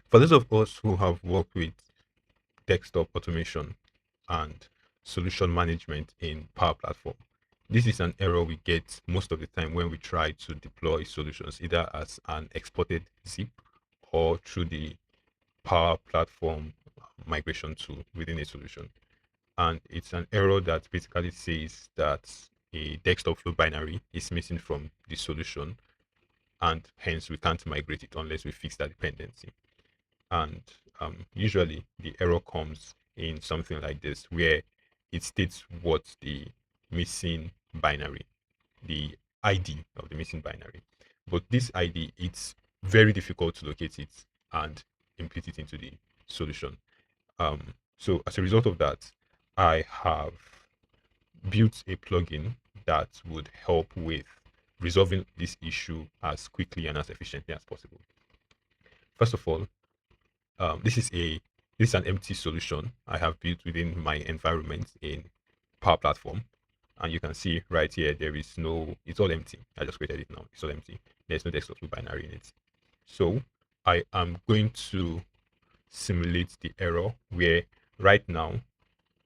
For those of us who have worked with desktop automation and solution management in Power Platform, this is an error we get most of the time when we try to deploy solutions, either as an exported zip or through the Power Platform migration tool within a solution. And it's an error that basically says that a desktop flow binary is missing from the solution, and hence we can't migrate it unless we fix that dependency. And usually the error comes in something like this, where it states what the missing binary, the ID of the missing binary. But this ID, it's very difficult to locate it and input it into the solution. So as a result of that, I have built a plugin that would help with resolving this issue as quickly and as efficiently as possible. First of all, this is an empty solution I have built within my environment in Power Platform, and you can see right here there is no. It's all empty. I just created it now. It's all empty. There's no desktop binary in it. So I am going to simulate the error where right now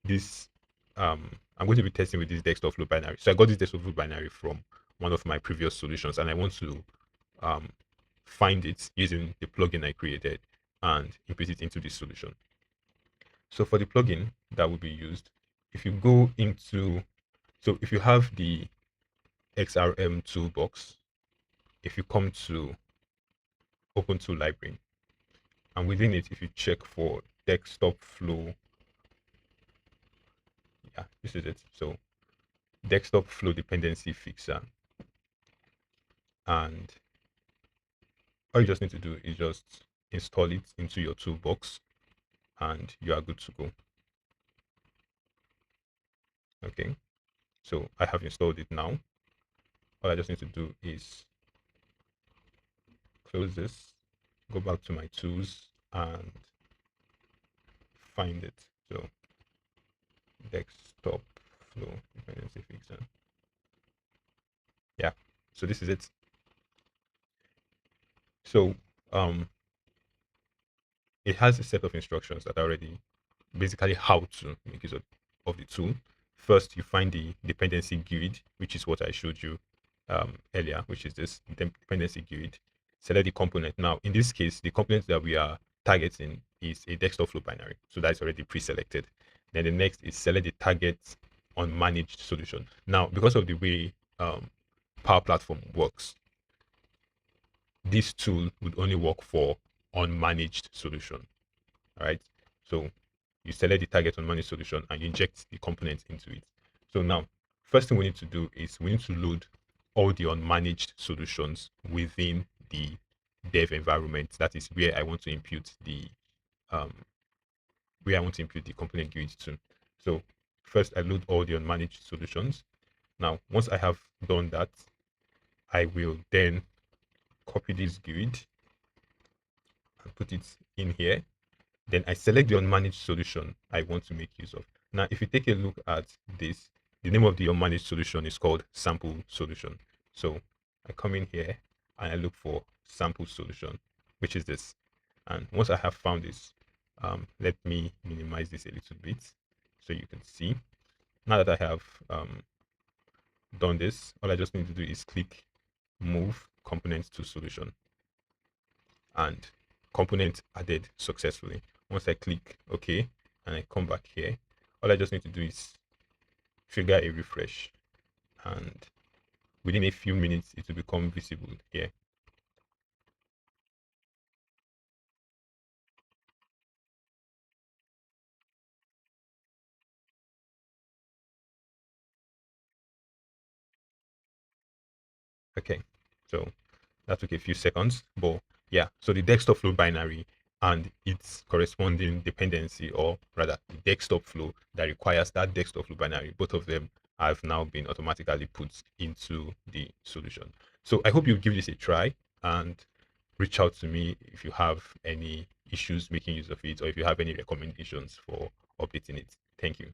this I'm going to be testing with this desktop flow binary. So I got this desktop flow binary from one of my previous solutions, and I want to um, find it using the plugin I created and input it into this solution. So for the plugin that will be used, if you go into, so if you have the XrmToolBox, if you come to Open Tool Library, and within it, if you check for desktop flow, yeah, this is it. So desktop flow dependency fixer, and all you just need to do is just install it into your toolbox and you are good to go. Okay, so I have installed it now. All I just need to do is close this, go back to my tools and find it. So desktop flow dependency fixer. Yeah, so this is it. So it has a set of instructions that are already basically how to make use of the tool. First, you find the dependency GUID, which is what I showed you earlier, which is this dependency GUID. Select the component. Now, in this case, the component that we are targeting is a desktop flow binary. So that's already pre-selected. Then the next is select the target unmanaged solution. Now, because of the way Power Platform works, this tool would only work for unmanaged solution. All right. So you select the target unmanaged solution and you inject the components into it. So now, first thing we need to do is we need to load all the unmanaged solutions within the dev environment. That is where I want to impute the um, component GUID to. So first I load all the unmanaged solutions. Now, once I have done that, I will then copy this GUID and put it in here. Then I select the unmanaged solution I want to make use of. Now, if you take a look at this, the name of the unmanaged solution is called sample solution. So I come in here and I look for sample solution, which is this. And once I have found this, let me minimize this a little bit so you can see. Now that I have done this, all I just need to do is click move components to solution, and component added successfully. Once I click OK and I come back here, all I just need to do is trigger a refresh, and within a few minutes it will become visible here. Okay, so that took a few seconds, but yeah, so the desktop flow binary and its corresponding dependency, or rather the desktop flow that requires that desktop flow binary, both of them have now been automatically put into the solution. So I hope you give this a try and reach out to me if you have any issues making use of it, or if you have any recommendations for updating it. Thank you.